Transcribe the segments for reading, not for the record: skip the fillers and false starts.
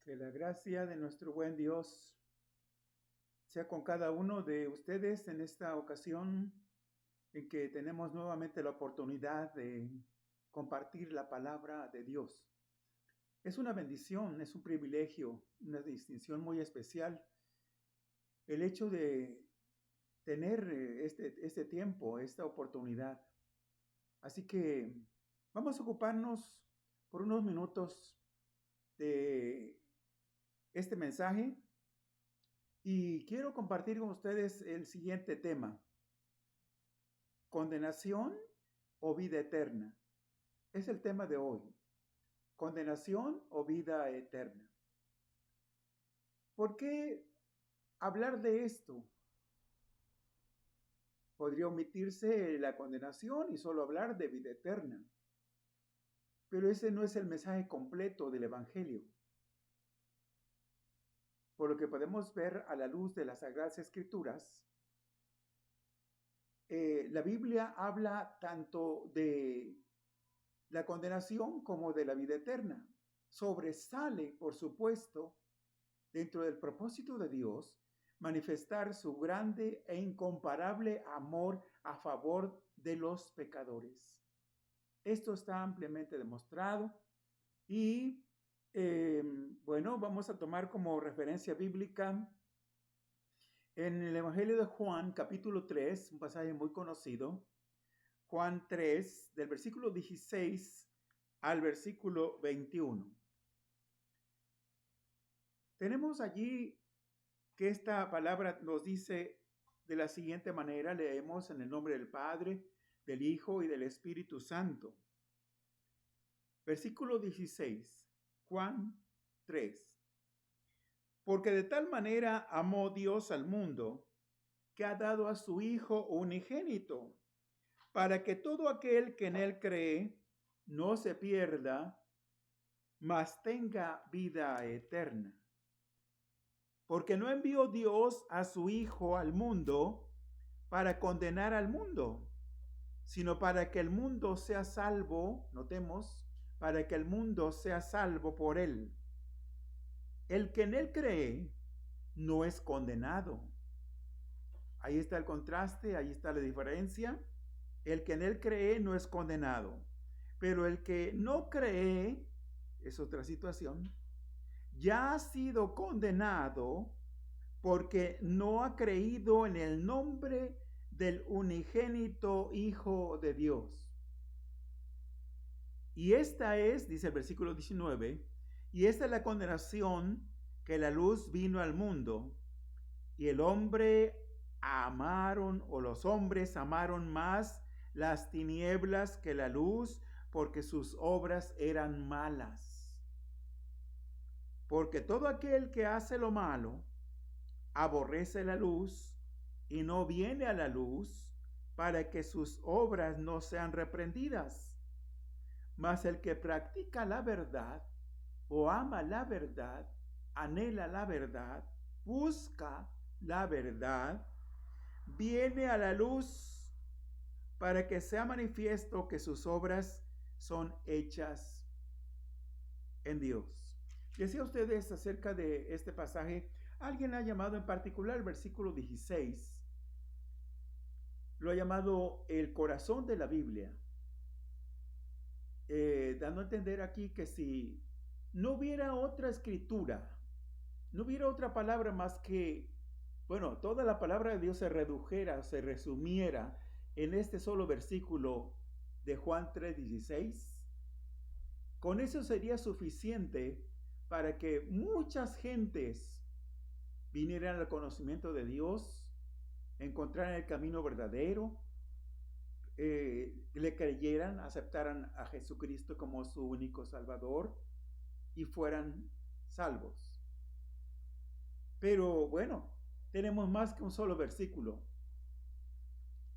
Que la gracia de nuestro buen Dios sea con cada uno de ustedes en esta ocasión en que tenemos nuevamente la oportunidad de compartir la palabra de Dios. Es una bendición, es un privilegio, una distinción muy especial el hecho de tener este tiempo, esta oportunidad. Así que vamos a ocuparnos por unos minutos de este mensaje y quiero compartir con ustedes el siguiente tema: condenación o vida eterna. Es el tema de hoy: condenación o vida eterna. ¿Por qué hablar de esto? Podría omitirse la condenación y solo hablar de vida eterna, pero ese no es el mensaje completo del Evangelio. Por lo que podemos ver a la luz de las Sagradas Escrituras, la Biblia habla tanto de la condenación como de la vida eterna. Sobresale, por supuesto, dentro del propósito de Dios, manifestar su grande e incomparable amor a favor de los pecadores. Esto está ampliamente demostrado y vamos a tomar como referencia bíblica en el Evangelio de Juan, capítulo 3, un pasaje muy conocido, Juan 3, del versículo 16 al versículo 21. Tenemos allí que esta palabra nos dice de la siguiente manera. Leemos en el nombre del Padre, del Hijo y del Espíritu Santo. Versículo 16, Juan 3. Porque de tal manera amó Dios al mundo, que ha dado a su Hijo unigénito, para que todo aquel que en él cree no se pierda, mas tenga vida eterna. Porque no envió Dios a su Hijo al mundo para condenar al mundo, sino para que el mundo sea salvo, notemos, para que el mundo sea salvo por él. El que en él cree no es condenado. Ahí está el contraste, ahí está la diferencia. El que en él cree no es condenado, pero el que no cree, es otra situación, ya ha sido condenado porque no ha creído en el nombre del unigénito Hijo de Dios. Y esta es, dice el versículo 19, y esta es la condenación, que la luz vino al mundo, y el hombre los hombres amaron más las tinieblas que la luz, porque sus obras eran malas. Porque todo aquel que hace lo malo aborrece la luz y no viene a la luz, para que sus obras no sean reprendidas. Mas el que practica la verdad o ama la verdad, anhela la verdad, busca la verdad, viene a la luz, para que sea manifiesto que sus obras son hechas en Dios. Decía ustedes acerca de este pasaje, alguien ha llamado en particular el versículo 16, lo ha llamado el corazón de la Biblia, dando a entender aquí que si no hubiera otra escritura, no hubiera otra palabra más que, bueno, toda la palabra de Dios se redujera, se resumiera en este solo versículo de Juan 3:16, con eso sería suficiente para que muchas gentes vinieran al conocimiento de Dios, encontraran el camino verdadero, le creyeran, aceptaran a Jesucristo como su único Salvador y fueran salvos. Pero bueno, tenemos más que un solo versículo.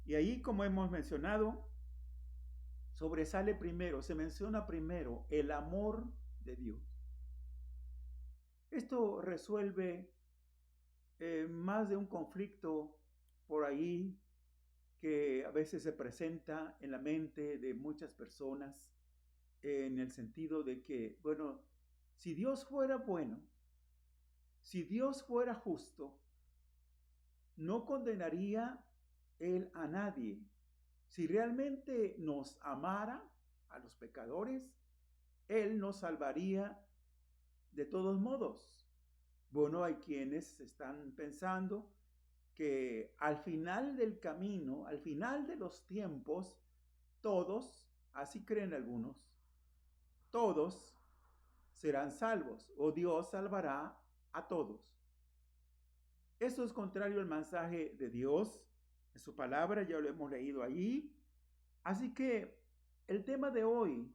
Y ahí, como hemos mencionado, sobresale primero, se menciona primero el amor de Dios. Esto resuelve más de un conflicto por ahí que a veces se presenta en la mente de muchas personas, en el sentido de que, bueno, si Dios fuera bueno, si Dios fuera justo, no condenaría Él a nadie. Si realmente nos amara a los pecadores, Él nos salvaría de todos modos. Bueno, hay quienes están pensando que al final del camino, al final de los tiempos, todos, así creen algunos, todos serán salvos o Dios salvará a todos. Eso es contrario al mensaje de Dios en su palabra, ya lo hemos leído allí. Así que el tema de hoy,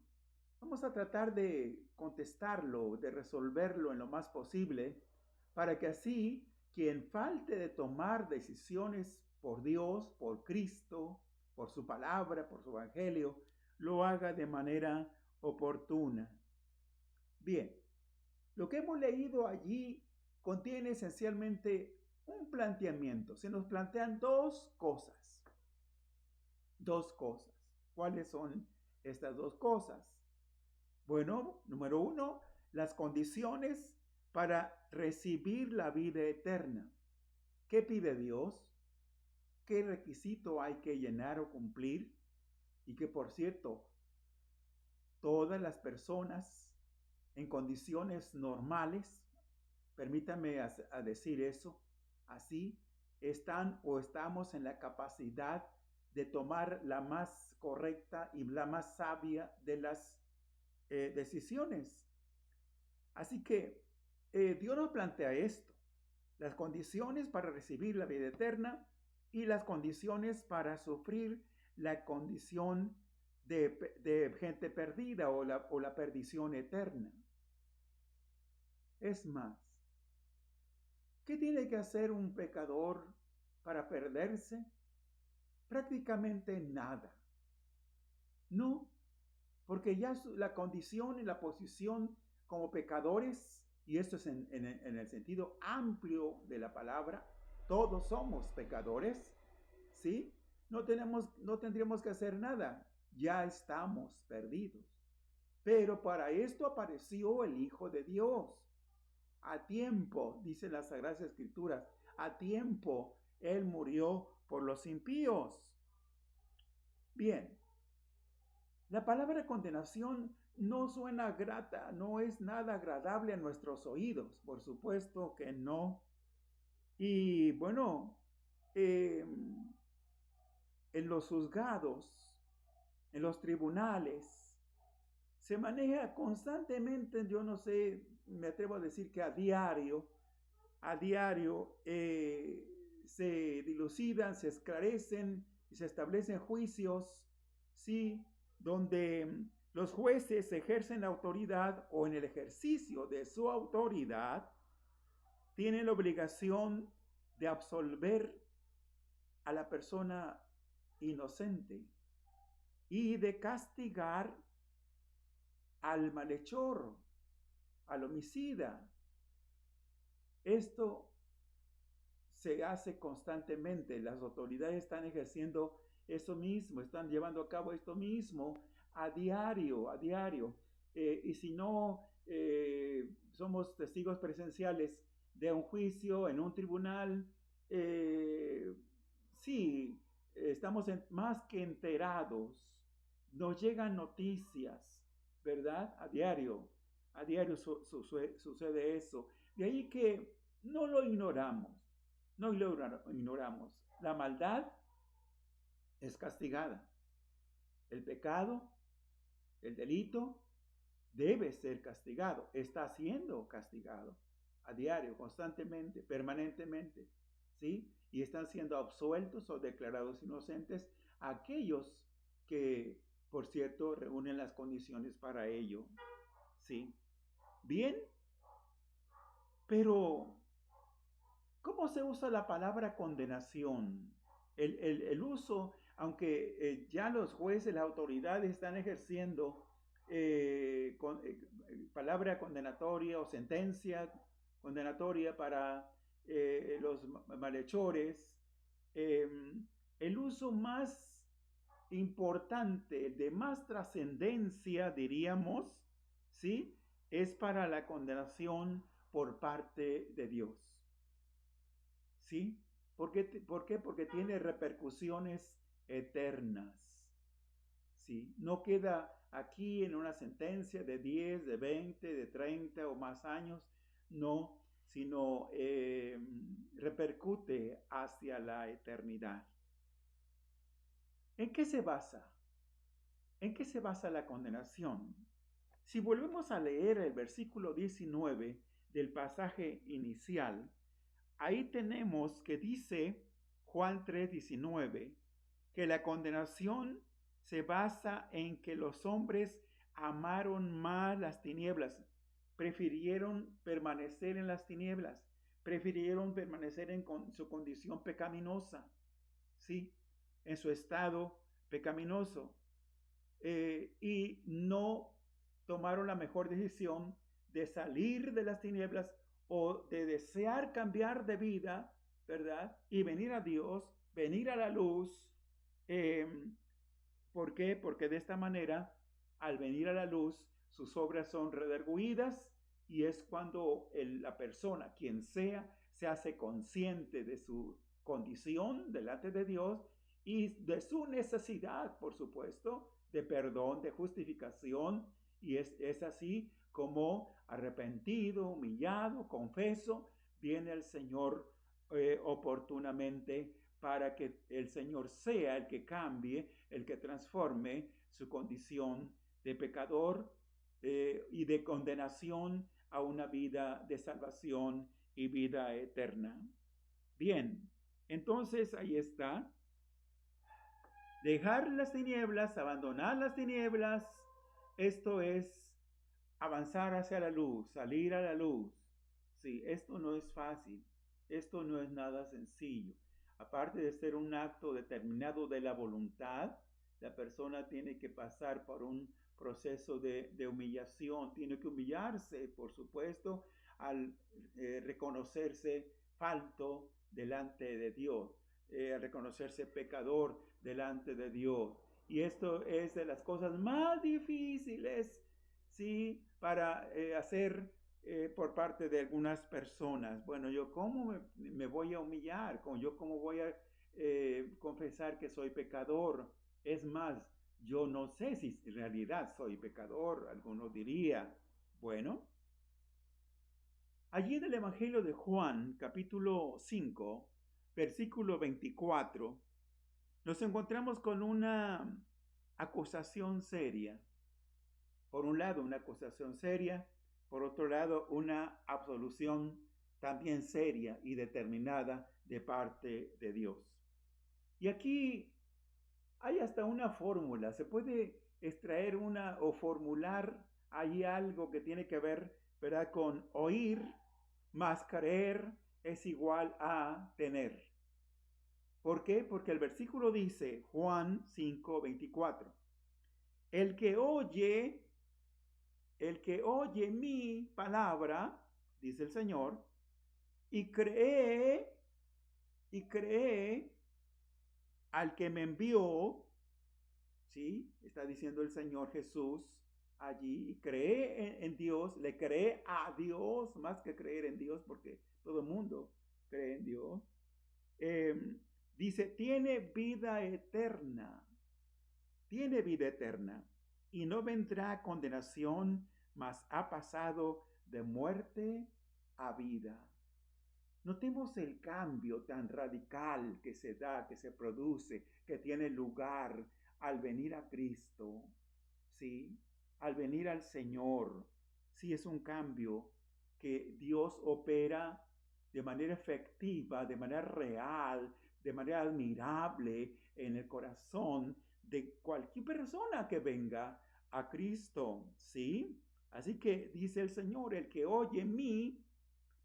vamos a tratar de contestarlo, de resolverlo en lo más posible, para que así quien falte de tomar decisiones por Dios, por Cristo, por su palabra, por su evangelio, lo haga de manera oportuna. Bien, lo que hemos leído allí contiene esencialmente un planteamiento. Se nos plantean dos cosas. Dos cosas. ¿Cuáles son estas dos cosas? Bueno, número uno, las condiciones para recibir la vida eterna. ¿Qué pide Dios? ¿Qué requisito hay que llenar o cumplir? Y que, por cierto, todas las personas en condiciones normales, permítanme a decir eso, así están o estamos en la capacidad de tomar la más correcta y la más sabia de las decisiones. Así que Dios nos plantea esto, las condiciones para recibir la vida eterna y las condiciones para sufrir la condición de gente perdida o la perdición eterna. Es más, ¿qué tiene que hacer un pecador para perderse? Prácticamente nada. No, porque ya la condición y la posición como pecadores, y esto es en el sentido amplio de la palabra, todos somos pecadores, ¿sí? No tendríamos que hacer nada, ya estamos perdidos. Pero para esto apareció el Hijo de Dios. A tiempo, dicen las Sagradas Escrituras, a tiempo Él murió por los impíos. Bien, la palabra condenación no suena grata, no es nada agradable a nuestros oídos, por supuesto que no. Y bueno, en los juzgados, en los tribunales, se maneja constantemente, yo no sé, me atrevo a decir que a diario se dilucidan, se esclarecen y se establecen juicios, ¿sí? Donde los jueces ejercen autoridad o en el ejercicio de su autoridad tienen la obligación de absolver a la persona inocente y de castigar al malhechor, al homicida. Esto se hace constantemente, las autoridades están ejerciendo eso mismo, están llevando a cabo esto mismo a diario, y si no somos testigos presenciales de un juicio en un tribunal, sí, estamos más que enterados, nos llegan noticias, ¿verdad? A diario sucede eso. De ahí que no lo ignoramos, no lo ignoramos. La maldad es castigada. El pecado, el delito, debe ser castigado. Está siendo castigado a diario, constantemente, permanentemente, ¿sí? Y están siendo absueltos o declarados inocentes aquellos que, por cierto, reúnen las condiciones para ello, ¿sí? Bien, pero ¿cómo se usa la palabra condenación? El uso, aunque ya los jueces, las autoridades están ejerciendo palabra condenatoria o sentencia condenatoria para los malhechores, eh, el uso más importante, de más trascendencia, diríamos, ¿sí? Es para la condenación por parte de Dios. ¿Sí? ¿Por qué? Porque tiene repercusiones eternas. ¿Sí? No queda aquí en una sentencia de 10, de 20, de 30 o más años, no, sino repercute hacia la eternidad. ¿En qué se basa? ¿En qué se basa la condenación? Si volvemos a leer el versículo 19 del pasaje inicial, ahí tenemos que dice Juan 3:19 que la condenación se basa en que los hombres amaron más las tinieblas, prefirieron permanecer en las tinieblas, prefirieron permanecer en su condición pecaminosa, ¿sí? En su estado pecaminoso, y no tomaron la mejor decisión de salir de las tinieblas o de desear cambiar de vida, ¿verdad? Y venir a Dios, venir a la luz. ¿Por qué? Porque de esta manera, al venir a la luz, sus obras son redarguidas y es cuando la persona, quien sea, se hace consciente de su condición delante de Dios y de su necesidad, por supuesto, de perdón, de justificación, y es así como arrepentido, humillado, confeso, viene el Señor oportunamente para que el Señor sea el que cambie, el que transforme su condición de pecador y de condenación a una vida de salvación y vida eterna. Bien, entonces ahí está. Dejar las tinieblas, abandonar las tinieblas, esto es avanzar hacia la luz, salir a la luz. Sí, esto no es fácil, esto no es nada sencillo. Aparte de ser un acto determinado de la voluntad, la persona tiene que pasar por un proceso de humillación, tiene que humillarse, por supuesto, al reconocerse falto delante de Dios, reconocerse pecador delante de Dios. Y esto es de las cosas más difíciles, ¿sí? Para hacer por parte de algunas personas. Bueno, yo cómo me voy a humillar, cómo voy a confesar que soy pecador. Es más, yo no sé si en realidad soy pecador, alguno diría. Bueno, allí en el Evangelio de Juan, capítulo 5, versículo 24, nos encontramos con una acusación seria. Por un lado, una acusación seria, por otro lado, una absolución también seria y determinada de parte de Dios. Y aquí hay hasta una fórmula, se puede extraer una o formular ahí algo que tiene que ver, ¿verdad?, con oír más creer es igual a tener. ¿Por qué? Porque el versículo dice, Juan 5:24, el que oye mi palabra, dice el Señor, y cree al que me envió, ¿sí? Está diciendo el Señor Jesús allí y cree en Dios, le cree a Dios más que creer en Dios, porque todo el mundo cree en Dios. Dice, tiene vida eterna y no vendrá condenación, mas ha pasado de muerte a vida. Notemos el cambio tan radical que se da, que se produce, que tiene lugar al venir a Cristo, ¿sí? Al venir al Señor. Sí, es un cambio que Dios opera de manera efectiva, de manera real, de manera admirable en el corazón de cualquier persona que venga a Cristo, ¿sí? Así que dice el Señor, el que oye mi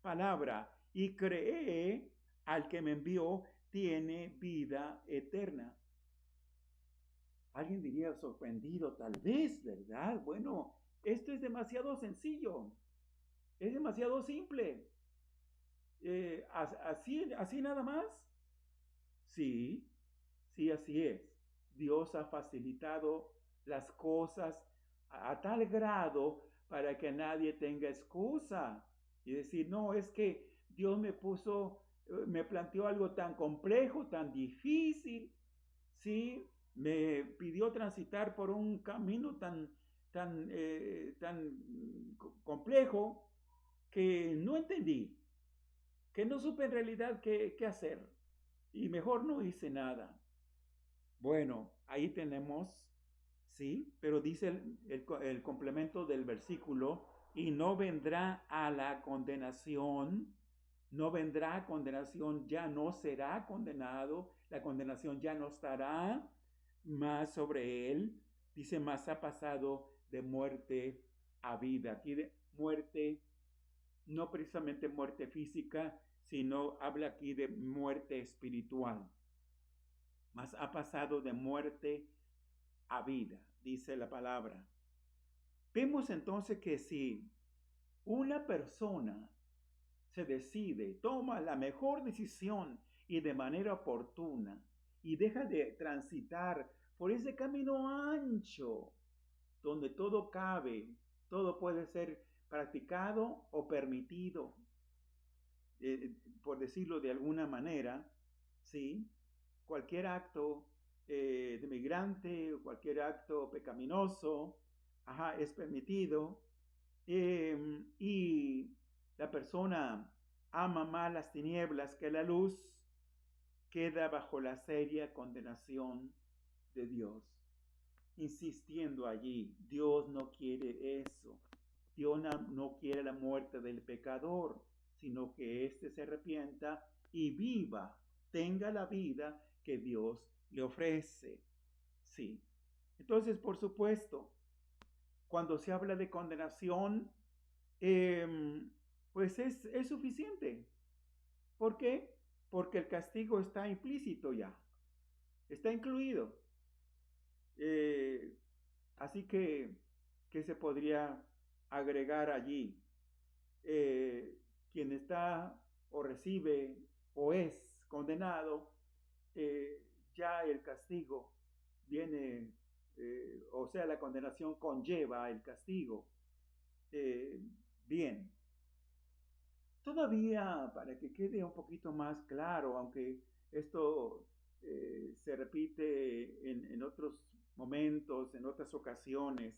palabra y cree al que me envió, tiene vida eterna. Alguien diría sorprendido, tal vez, ¿verdad? Bueno, esto es demasiado sencillo, es demasiado simple. ¿Así nada más? Sí, sí, así es. Dios ha facilitado las cosas a tal grado para que nadie tenga excusa y decir, no, es que Dios me planteó algo tan complejo, tan difícil, ¿sí? Me pidió transitar por un camino tan complejo que no entendí, que no supe en realidad qué hacer y mejor no hice nada. Bueno, ahí tenemos, sí, pero dice el complemento del versículo, y no vendrá a la condenación, no vendrá a condenación, ya no será condenado, la condenación ya no estará más sobre él, dice, más ha pasado de muerte a vida. Aquí de muerte, no precisamente muerte física, sino habla aquí de muerte espiritual. Mas ha pasado de muerte a vida, dice la palabra. Vemos entonces que si una persona se decide, toma la mejor decisión y de manera oportuna y deja de transitar por ese camino ancho donde todo cabe, todo puede ser practicado o permitido, por decirlo de alguna manera, ¿sí? Cualquier acto de migrante o cualquier acto pecaminoso, es permitido, y la persona ama más las tinieblas que la luz, queda bajo la seria condenación de Dios. Insistiendo allí, Dios no quiere eso. Dios no quiere la muerte del pecador, sino que éste se arrepienta y viva, tenga la vida que Dios le ofrece. Sí. Entonces, por supuesto, cuando se habla de condenación, pues es suficiente. ¿Por qué? Porque el castigo está implícito ya, está incluido. Así que, ¿qué se podría agregar allí? Quien está o recibe o es condenado, ya el castigo viene, o sea, la condenación conlleva el castigo. Bien, todavía para que quede un poquito más claro, aunque esto se repite en otros momentos, en otras ocasiones,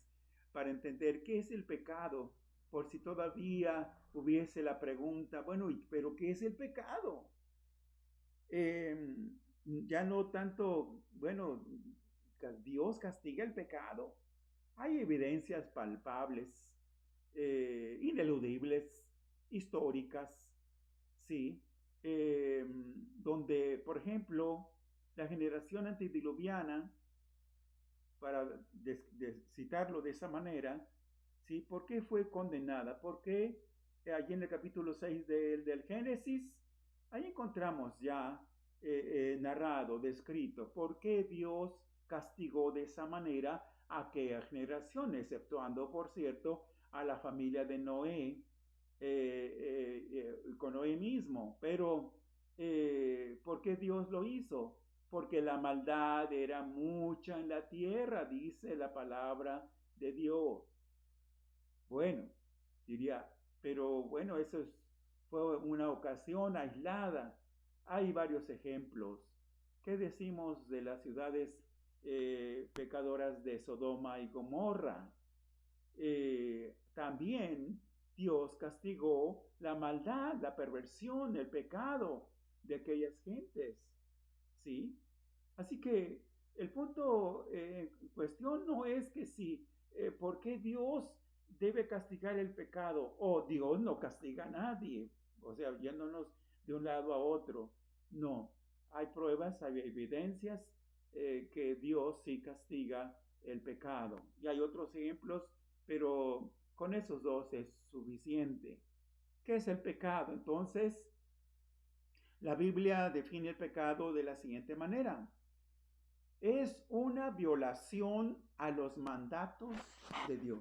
para entender qué es el pecado, por si todavía hubiese la pregunta, bueno, pero ¿qué es el pecado? Ya no tanto, bueno, Dios castiga el pecado. Hay evidencias palpables, ineludibles, históricas, ¿sí? Donde, por ejemplo, la generación antediluviana, para citarlo de esa manera, ¿sí? ¿Por qué fue condenada? Porque allí en el capítulo 6 del Génesis, ahí encontramos ya narrado, descrito, por qué Dios castigó de esa manera a aquella generación, exceptuando, por cierto, a la familia de Noé, con Noé mismo. Pero, ¿por qué Dios lo hizo? Porque la maldad era mucha en la tierra, dice la palabra de Dios. diría, pero bueno, fue una ocasión aislada. Hay varios ejemplos. ¿Qué decimos de las ciudades pecadoras de Sodoma y Gomorra? También Dios castigó la maldad, la perversión, el pecado de aquellas gentes, ¿sí? Así que el punto en cuestión no es que ¿por qué Dios debe castigar el pecado? O Dios no castiga a nadie, o sea, yéndonos de un lado a otro. No, hay pruebas, hay evidencias que Dios sí castiga el pecado. Y hay otros ejemplos, pero con esos dos es suficiente. ¿Qué es el pecado? Entonces, la Biblia define el pecado de la siguiente manera. Es una violación a los mandatos de Dios.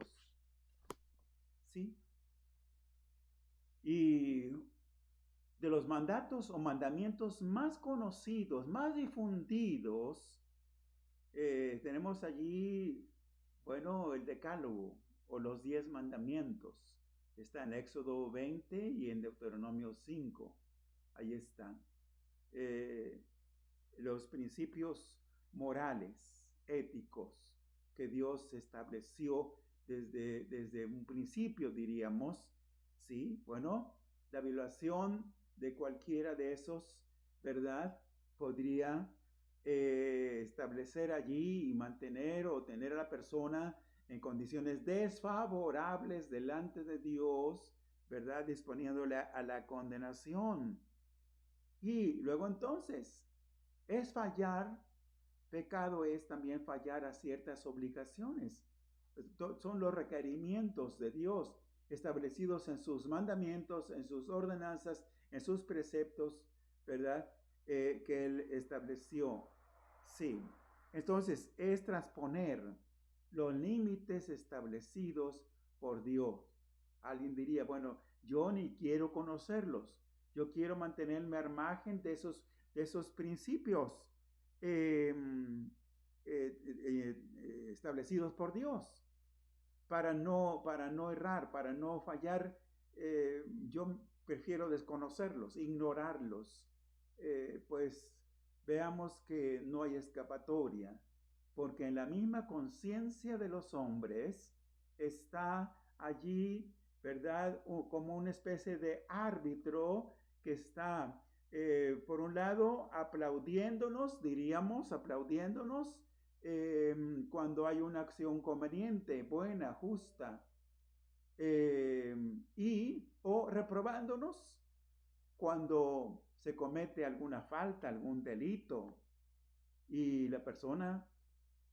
¿Sí? Y de los mandatos o mandamientos más conocidos, más difundidos, tenemos allí, bueno, el Decálogo o los 10 mandamientos. Está en Éxodo 20 y en Deuteronomio 5. Ahí están. Los principios morales, éticos, que Dios estableció desde un principio, diríamos, ¿sí? Bueno, la violación de cualquiera de esos, ¿verdad? Podría establecer allí y mantener o tener a la persona en condiciones desfavorables delante de Dios, ¿verdad? Disponiéndole a la condenación. Y luego entonces, es fallar, pecado es también fallar a ciertas obligaciones. Son los requerimientos de Dios establecidos en sus mandamientos, en sus ordenanzas, en sus preceptos, ¿verdad? Que Él estableció. Sí. Entonces, es transponer los límites establecidos por Dios. Alguien diría, bueno, yo ni quiero conocerlos. Yo quiero mantenerme al margen de esos principios establecidos por Dios para no errar, para no fallar. Yo prefiero desconocerlos, ignorarlos. Pues veamos que no hay escapatoria, porque en la misma conciencia de los hombres está allí, ¿verdad? Como una especie de árbitro que está, por un lado, aplaudiéndonos, diríamos, aplaudiéndonos cuando hay una acción conveniente, buena, justa, o reprobándonos cuando se comete alguna falta, algún delito, y la persona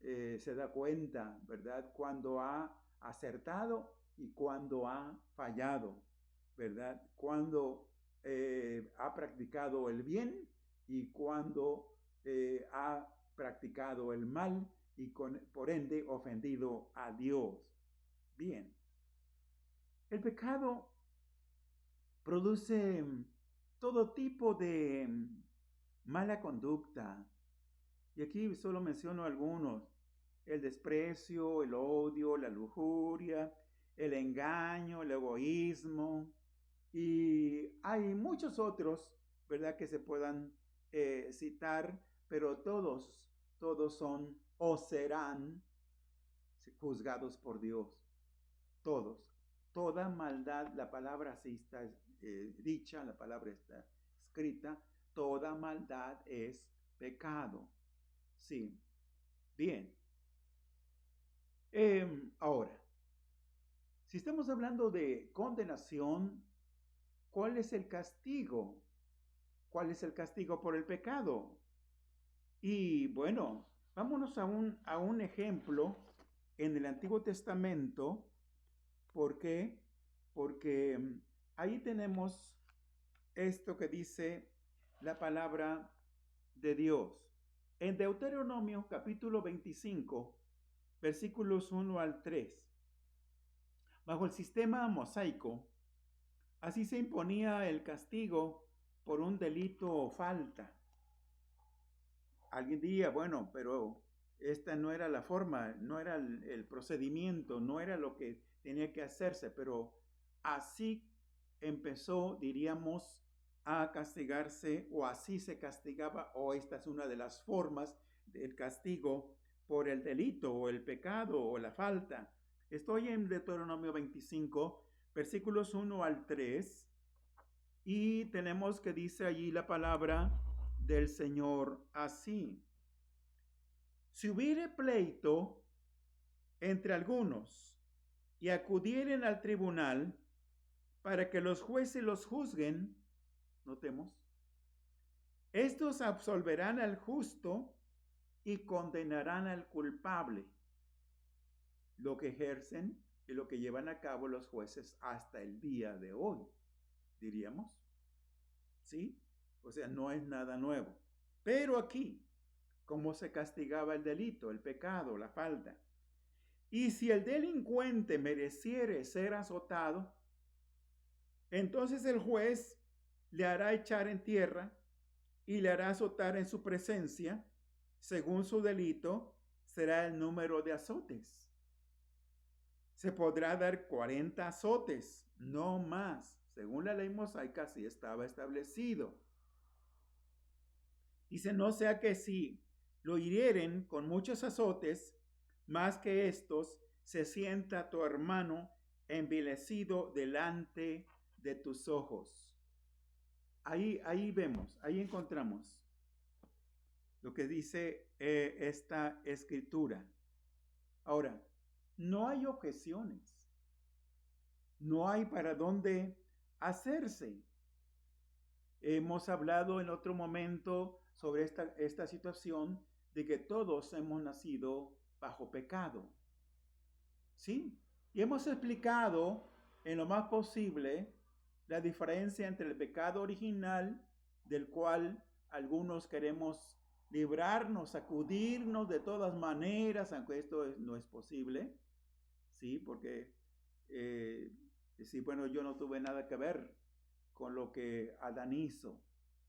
se da cuenta, ¿verdad? Cuando ha acertado y cuando ha fallado, ¿verdad? Cuando ha practicado el bien y cuando ha practicado el mal y por ende ofendido a Dios. Bien. El pecado produce todo tipo de mala conducta. Y aquí solo menciono algunos. El desprecio, el odio, la lujuria, el engaño, el egoísmo. Y hay muchos otros, ¿verdad?, que se puedan citar, pero todos son o serán juzgados por Dios. Todos. Toda maldad, la palabra así está dicha, la palabra está escrita, toda maldad es pecado. Sí. Bien. Ahora, si estamos hablando de condenación, ¿cuál es el castigo? ¿Cuál es el castigo por el pecado? Y bueno, vámonos a un ejemplo en el Antiguo Testamento. ¿Por qué? Porque ahí tenemos esto que dice la palabra de Dios. En Deuteronomio capítulo 25, versículos 1 al 3. Bajo el sistema mosaico, así se imponía el castigo por un delito o falta. Alguien diría, bueno, pero esta no era la forma, no era el procedimiento, no era lo que tenía que hacerse, pero así empezó, diríamos, a castigarse, o así se castigaba, o esta es una de las formas del castigo por el delito o el pecado o la falta. Estoy en Deuteronomio 25, versículos 1 al 3, y tenemos que dice allí la palabra del Señor así: si hubiere pleito entre algunos y acudieren al tribunal para que los jueces los juzguen, notemos, estos absolverán al justo y condenarán al culpable, lo que ejercen y lo que llevan a cabo los jueces hasta el día de hoy, diríamos. ¿Sí? O sea, no es nada nuevo. Pero aquí, ¿cómo se castigaba el delito, el pecado, la falta? Y si el delincuente mereciere ser azotado, entonces el juez le hará echar en tierra y le hará azotar en su presencia. Según su delito, será el número de azotes. Se podrá dar 40 azotes, no más. Según la ley mosaica, así estaba establecido. Dice, no sea que si lo hirieren con muchos azotes, más que estos, se sienta tu hermano envilecido delante de tus ojos. Ahí vemos, ahí encontramos lo que dice esta escritura. Ahora, no hay objeciones, no hay para dónde hacerse. Hemos hablado en otro momento sobre esta situación de que todos hemos nacido bajo pecado. ¿Sí? Y hemos explicado en lo más posible la diferencia entre el pecado original, del cual algunos queremos librarnos, sacudirnos de todas maneras, aunque esto no es posible, ¿sí? Porque decir, bueno, yo no tuve nada que ver con lo que Adán hizo.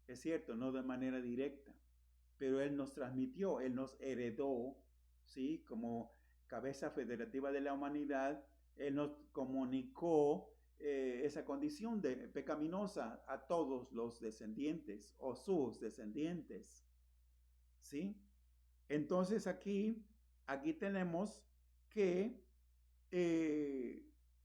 Es cierto, no de manera directa, pero él nos transmitió, él nos heredó, ¿sí? Como cabeza federativa de la humanidad, él nos comunicó esa condición de pecaminosa a todos los descendientes o sus descendientes, ¿sí? Entonces aquí tenemos que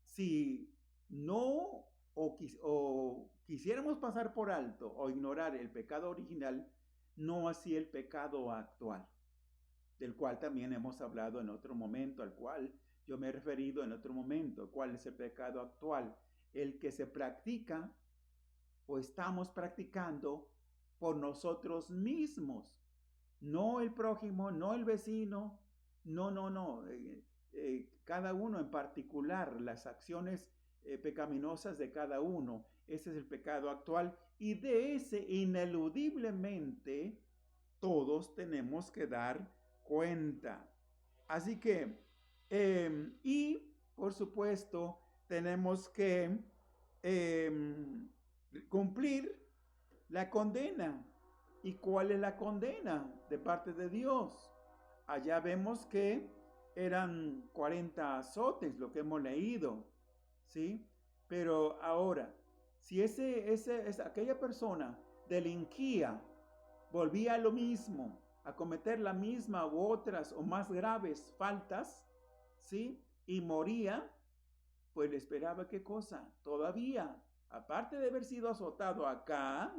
si no o quisiéramos pasar por alto o ignorar el pecado original, no así el pecado actual, del cual también hemos hablado en otro momento, al cual yo me he referido en otro momento. ¿Cuál es el pecado actual? El que se practica o estamos practicando por nosotros mismos, no el prójimo, no el vecino, no. Cada uno en particular, las acciones pecaminosas de cada uno. Ese es el pecado actual y de ese ineludiblemente todos tenemos que dar cuenta. Así que, y por supuesto, tenemos que cumplir la condena. ¿Y cuál es la condena de parte de Dios? Allá vemos que eran 40 azotes, lo que hemos leído, ¿sí? Pero ahora, si aquella persona delinquía, volvía a lo mismo, a cometer la misma u otras o más graves faltas, ¿sí? Y moría, pues le esperaba ¿qué cosa? Todavía, aparte de haber sido azotado acá,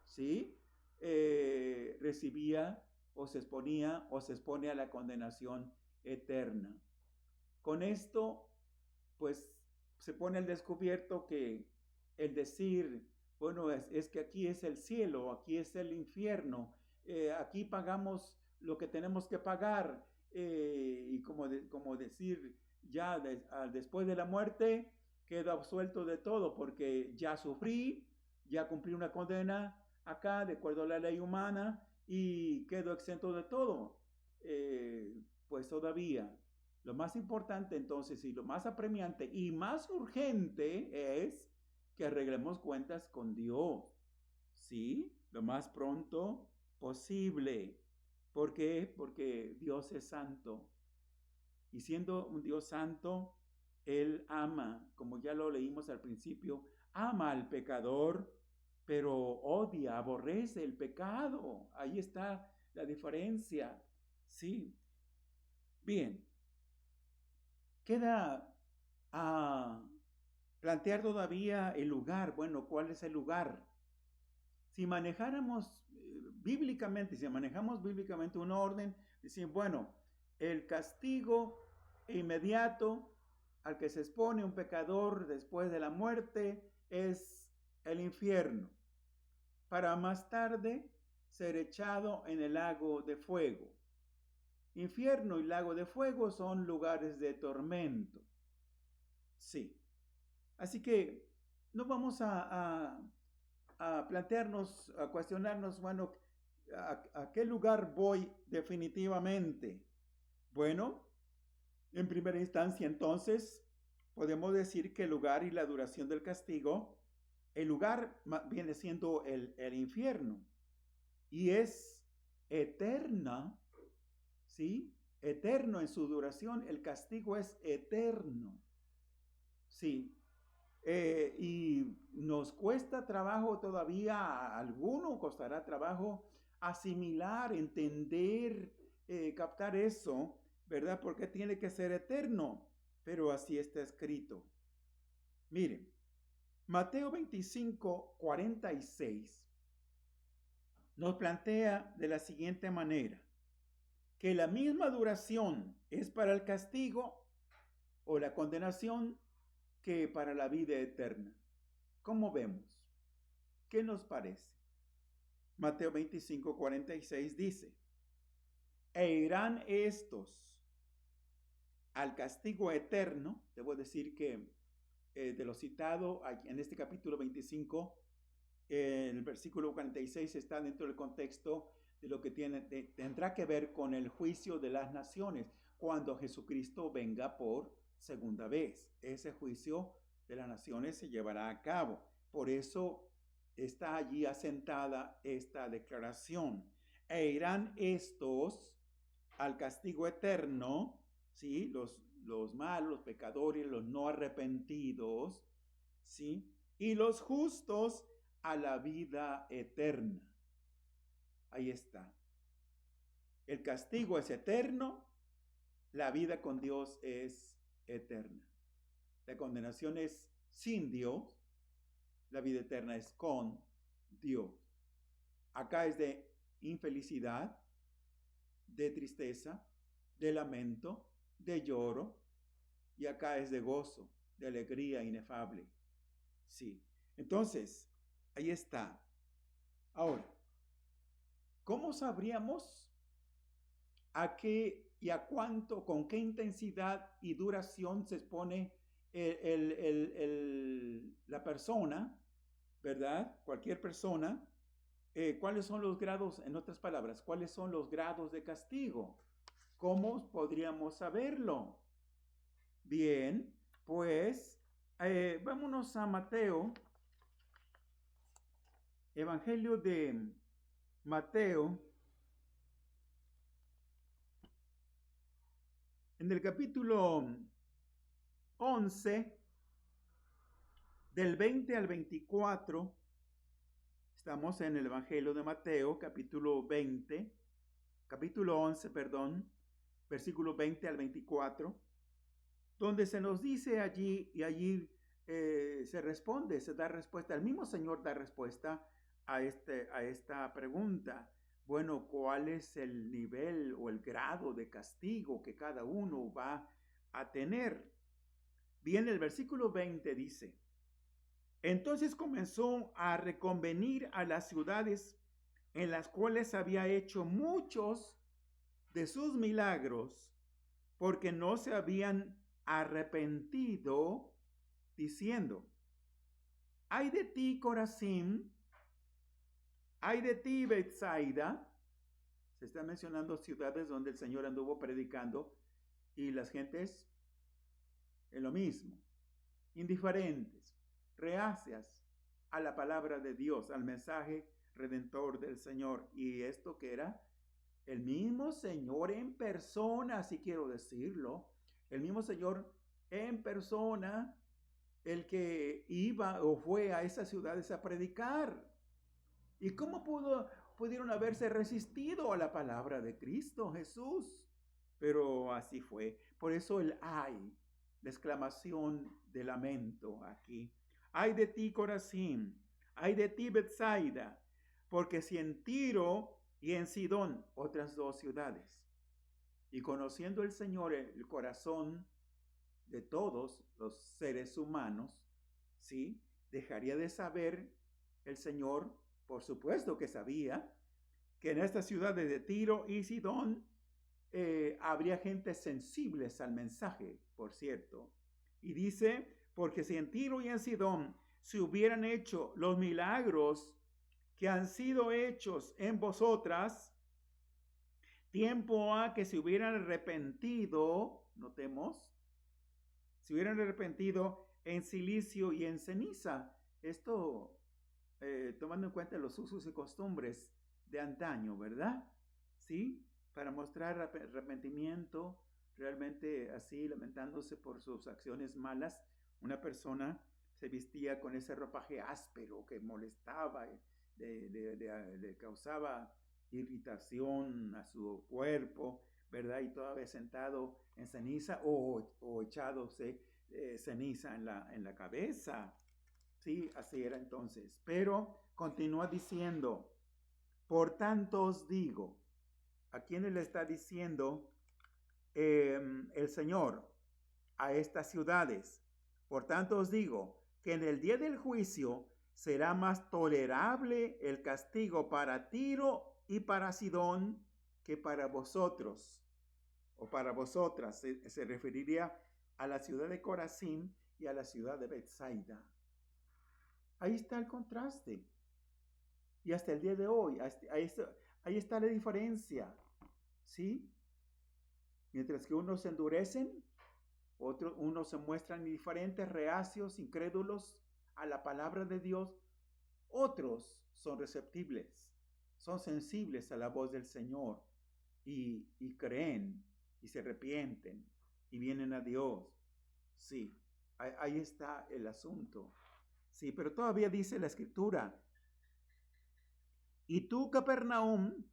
¿sí? Recibía o se expone a la condenación eterna. Con esto, pues, se pone al descubierto que el decir, bueno, es que aquí es el cielo, aquí es el infierno, aquí pagamos lo que tenemos que pagar, y como decir, ya después de la muerte, quedo absuelto de todo, porque ya sufrí, ya cumplí una condena acá, de acuerdo a la ley humana, y quedo exento de todo. Pues todavía, lo más importante entonces y lo más apremiante y más urgente es que arreglemos cuentas con Dios, ¿sí? Lo más pronto posible. ¿Por qué? Porque Dios es santo. Y siendo un Dios santo, Él ama, como ya lo leímos al principio, ama al pecador, pero odia, aborrece el pecado. Ahí está la diferencia. Sí. Bien. Queda a plantear todavía el lugar. Bueno, ¿cuál es el lugar? Si manejamos bíblicamente, si manejamos bíblicamente un orden, decimos, bueno, el castigo inmediato al que se expone un pecador después de la muerte es el infierno, para más tarde ser echado en el lago de fuego. Infierno y lago de fuego son lugares de tormento. Sí. Así que no vamos a plantearnos, a cuestionarnos, bueno, ¿a qué lugar voy definitivamente? Bueno, en primera instancia, entonces, podemos decir que el lugar y la duración del castigo, el lugar viene siendo el infierno y es eterna, ¿sí? Eterno en su duración, el castigo es eterno, ¿sí? Y nos cuesta trabajo todavía, a alguno costará trabajo asimilar, entender, captar eso, ¿verdad? Porque tiene que ser eterno, pero así está escrito. Miren, Mateo 25, 46 nos plantea de la siguiente manera, que la misma duración es para el castigo o la condenación que para la vida eterna. ¿Cómo vemos? ¿Qué nos parece? Mateo 25, 46 dice, e irán estos al castigo eterno. Debo decir que de lo citado en este capítulo 25, el versículo 46 está dentro del contexto de lo que tendrá que ver con el juicio de las naciones, cuando Jesucristo venga por segunda vez. Ese juicio de las naciones se llevará a cabo. Por eso está allí asentada esta declaración. E irán estos al castigo eterno, ¿sí? Los malos, los pecadores, los no arrepentidos, ¿sí? Y los justos a la vida eterna. Ahí está. El castigo es eterno, la vida con Dios es eterna. La condenación es sin Dios, la vida eterna es con Dios. Acá es de infelicidad, de tristeza, de lamento, de lloro, y acá es de gozo, de alegría inefable. Sí. Entonces, ahí está. Ahora, ¿cómo sabríamos a qué y a cuánto, con qué intensidad y duración se expone la persona, ¿verdad? Cualquier persona. ¿Cuáles son los grados, en otras palabras, cuáles son los grados de castigo? ¿Cómo podríamos saberlo? Bien, pues vámonos a Mateo, Evangelio de Mateo, en el capítulo 11, del 20 al 24, estamos en el Evangelio de Mateo, capítulo 11, versículo 20 al 24, donde se nos dice allí, y allí se da respuesta, el mismo Señor da respuesta a esta pregunta. Bueno, ¿cuál es el nivel o el grado de castigo que cada uno va a tener? Bien, el versículo 20 dice, entonces comenzó a reconvenir a las ciudades en las cuales había hecho muchos de sus milagros, porque no se habían arrepentido, diciendo, ay de ti, Corazín, ay de ti, Betsaida. Se están mencionando ciudades donde el Señor anduvo predicando y las gentes en lo mismo, indiferentes, reacias a la palabra de Dios, al mensaje redentor del Señor. Y esto que era el mismo Señor en persona, si quiero decirlo, el mismo Señor en persona el que iba o fue a esas ciudades a predicar. ¿Y cómo pudieron haberse resistido a la palabra de Cristo Jesús? Pero así fue. Por eso el ay, la exclamación de lamento aquí. Ay de ti, Corazín, ay de ti, Betsaida, porque si en Tiro y en Sidón, otras dos ciudades, y conociendo el Señor el corazón de todos los seres humanos, ¿sí? Dejaría de saber el Señor, por supuesto que sabía, que en estas ciudades de Tiro y Sidón habría gente sensibles al mensaje, por cierto. Y dice, porque si en Tiro y en Sidón se hubieran hecho los milagros que han sido hechos en vosotras, tiempo a que se hubieran arrepentido, notemos, se hubieran arrepentido en silicio y en ceniza. Esto tomando en cuenta los usos y costumbres de antaño, ¿verdad? ¿Sí? Para mostrar arrepentimiento, realmente así lamentándose por sus acciones malas, una persona se vestía con ese ropaje áspero que molestaba, le causaba irritación a su cuerpo, ¿verdad? Y todavía sentado en ceniza o echándose ceniza en la cabeza. Sí, así era entonces. Pero continúa diciendo, por tanto os digo, ¿a quién le está diciendo el Señor? A estas ciudades. Por tanto os digo que en el día del juicio será más tolerable el castigo para Tiro y para Sidón que para vosotros o para vosotras. Se referiría a la ciudad de Corazín y a la ciudad de Betsaida. Ahí está el contraste. Y hasta el día de hoy, ahí está la diferencia. ¿Sí? Mientras que unos se endurecen, unos se muestran indiferentes, reacios, incrédulos a la palabra de Dios, otros son receptibles, son sensibles a la voz del Señor y creen y se arrepienten y vienen a Dios. Sí, ahí está el asunto. Sí, pero todavía dice la Escritura, y tú, Capernaum,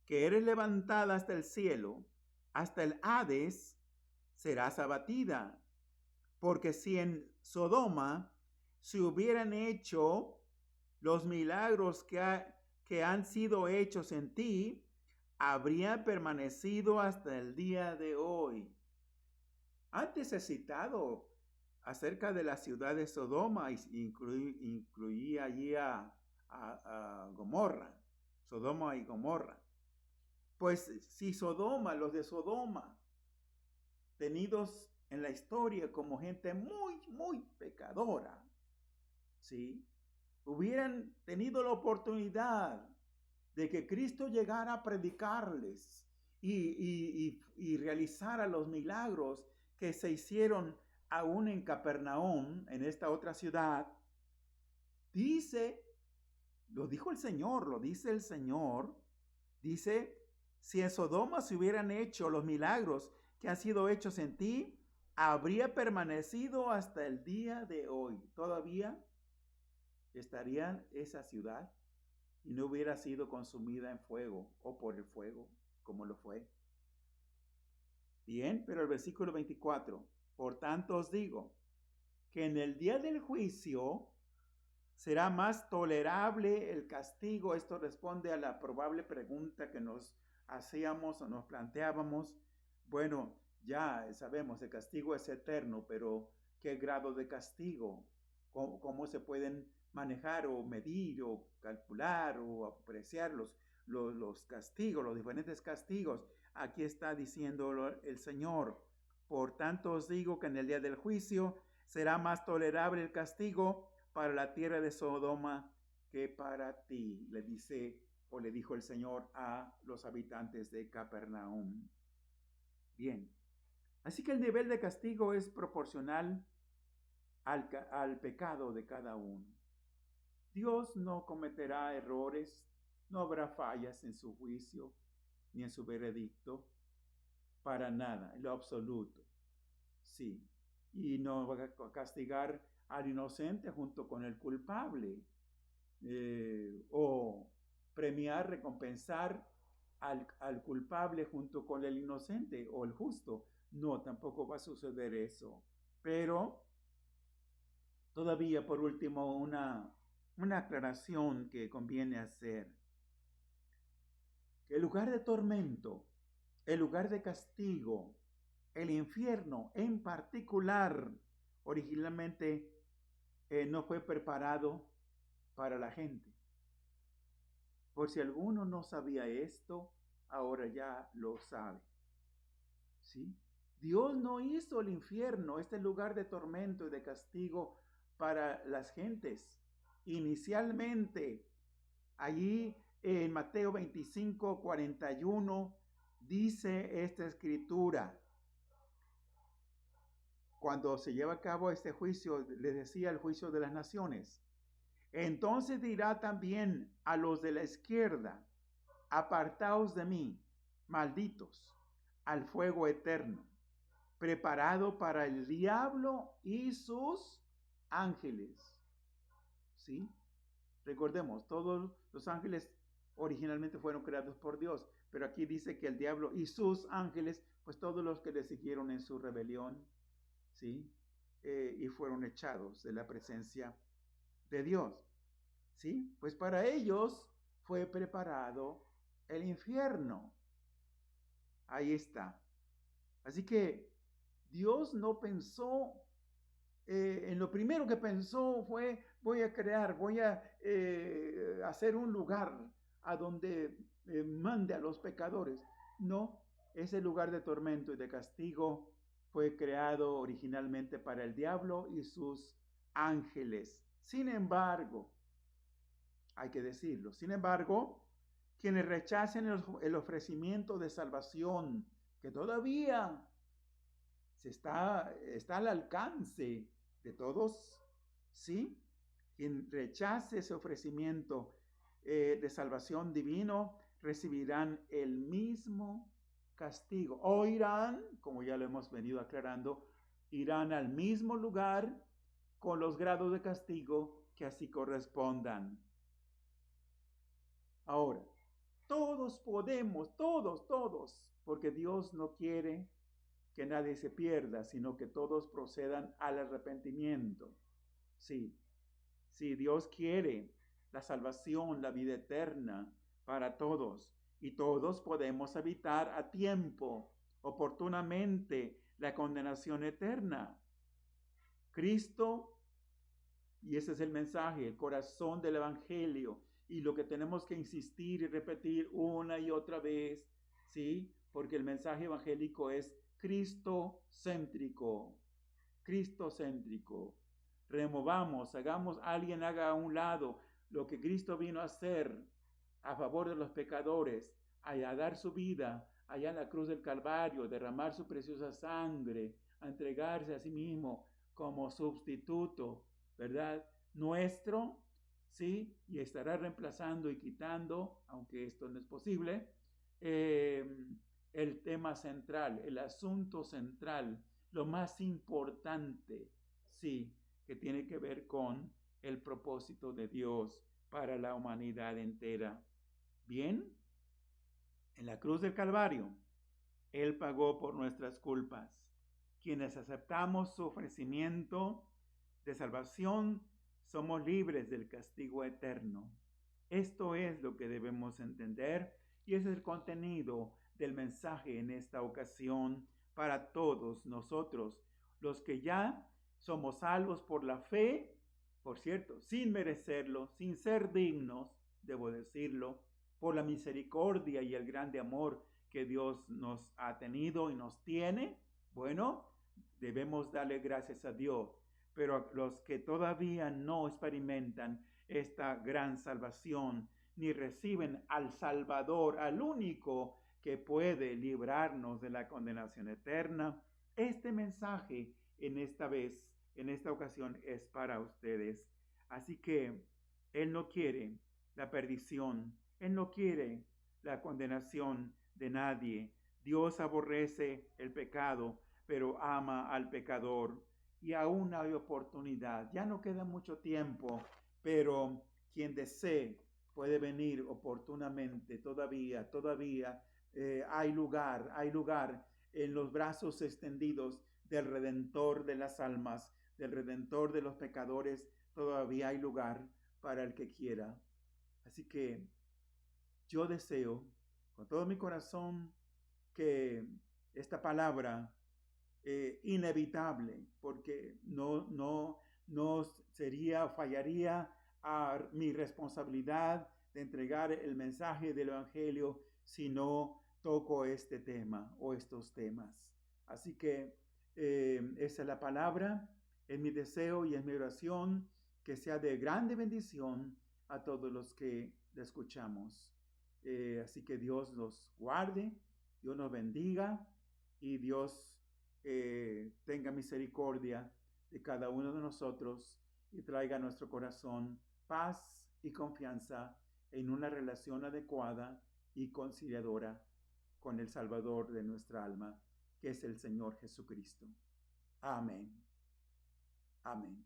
que eres levantada hasta el cielo, hasta el Hades, serás abatida. Porque si en Sodoma se hubieran hecho los milagros que han sido hechos en ti, habría permanecido hasta el día de hoy. Antes he citado acerca de la ciudad de Sodoma, incluía allí a Gomorra, Sodoma y Gomorra. Pues si Sodoma, los de Sodoma, tenidos en la historia como gente muy, muy pecadora, ¿sí? Hubieran tenido la oportunidad de que Cristo llegara a predicarles y realizara los milagros que se hicieron aún en Capernaum, en esta otra ciudad. Lo dijo el Señor, lo dice el Señor, dice, si en Sodoma se hubieran hecho los milagros que han sido hechos en ti, habría permanecido hasta el día de hoy. Todavía estaría esa ciudad y no hubiera sido consumida en fuego o por el fuego, como lo fue. Bien, pero el versículo 24, por tanto os digo, que en el día del juicio será más tolerable el castigo. Esto responde a la probable pregunta que nos hacíamos o nos planteábamos. Bueno, ya sabemos, el castigo es eterno, pero ¿qué grado de castigo? ¿Cómo se pueden manejar o medir o calcular o apreciar los castigos, los diferentes castigos? Aquí está diciendo el Señor. Por tanto os digo que en el día del juicio será más tolerable el castigo para la tierra de Sodoma que para ti, le dice o le dijo el Señor a los habitantes de Capernaum. Bien, así que el nivel de castigo es proporcional al pecado de cada uno. Dios no cometerá errores, no habrá fallas en su juicio ni en su veredicto, para nada, en lo absoluto. Sí, y no va a castigar al inocente junto con el culpable, o premiar, recompensar al culpable junto con el inocente o el justo. No, tampoco va a suceder eso. Pero todavía, por último, una aclaración que conviene hacer. Que el lugar de tormento, el lugar de castigo, el infierno en particular, originalmente no fue preparado para la gente. Por si alguno no sabía esto, ahora ya lo sabe. ¿Sí? Dios no hizo el infierno, este lugar de tormento y de castigo, para las gentes. Inicialmente, allí en Mateo 25, 41, dice esta escritura. Cuando se lleva a cabo este juicio, les decía, el juicio de las naciones. Entonces dirá también a los de la izquierda: apartaos de mí, malditos, al fuego eterno, preparado para el diablo y sus ángeles. ¿Sí? Recordemos, todos los ángeles originalmente fueron creados por Dios, pero aquí dice que el diablo y sus ángeles, pues todos los que le siguieron en su rebelión, ¿sí? Y fueron echados de la presencia de Dios, ¿sí? Pues para ellos fue preparado el infierno. Ahí está. Así que Dios no pensó, en lo primero que pensó fue: voy a hacer un lugar a donde mande a los pecadores. No, ese lugar de tormento y de castigo fue creado originalmente para el diablo y sus ángeles. Sin embargo, hay que decirlo, quienes rechacen el ofrecimiento de salvación que todavía está al alcance de todos, ¿sí? Quien rechace ese ofrecimiento de salvación divino recibirán el mismo castigo. O irán, como ya lo hemos venido aclarando, irán al mismo lugar con los grados de castigo que así correspondan. Ahora, todos podemos, todos, porque Dios no quiere que nadie se pierda, sino que todos procedan al arrepentimiento. Sí, Dios quiere la salvación, la vida eterna para todos, y todos podemos evitar a tiempo, oportunamente, la condenación eterna. Cristo, y ese es el mensaje, el corazón del Evangelio, y lo que tenemos que insistir y repetir una y otra vez, ¿sí? Porque el mensaje evangélico es cristocéntrico. Removamos, alguien haga a un lado lo que Cristo vino a hacer a favor de los pecadores, a dar su vida allá en la cruz del Calvario, derramar su preciosa sangre, a entregarse a sí mismo como sustituto, ¿verdad? Nuestro, ¿sí? Y estará reemplazando y quitando, aunque esto no es posible, el tema central, el asunto central, lo más importante, sí, que tiene que ver con el propósito de Dios para la humanidad entera. Bien, en la cruz del Calvario, Él pagó por nuestras culpas. Quienes aceptamos su ofrecimiento de salvación, somos libres del castigo eterno. Esto es lo que debemos entender, y ese es el contenido del mensaje en esta ocasión para todos nosotros, los que ya somos salvos por la fe, por cierto, sin merecerlo, sin ser dignos, debo decirlo, por la misericordia y el grande amor que Dios nos ha tenido y nos tiene. Bueno, debemos darle gracias a Dios. Pero los que todavía no experimentan esta gran salvación, ni reciben al Salvador, al único que puede librarnos de la condenación eterna, este mensaje en esta ocasión es para ustedes. Así que Él no quiere la perdición, Él no quiere la condenación de nadie. Dios aborrece el pecado, pero ama al pecador. y aún hay oportunidad. Ya no queda mucho tiempo, pero quien desee puede venir oportunamente. Todavía hay lugar en los brazos extendidos del Redentor de las almas, del Redentor de los pecadores. Todavía hay lugar para el que quiera. Así que yo deseo con todo mi corazón que esta palabra inevitable, porque no sería, fallaría a mi responsabilidad de entregar el mensaje del Evangelio si no toco este tema o estos temas. Así que esa es la palabra, es mi deseo y es mi oración que sea de grande bendición a todos los que la escuchamos. Así que Dios los guarde, Dios nos bendiga y Dios tenga misericordia de cada uno de nosotros y traiga a nuestro corazón paz y confianza en una relación adecuada y conciliadora con el Salvador de nuestra alma, que es el Señor Jesucristo. Amén. Amén.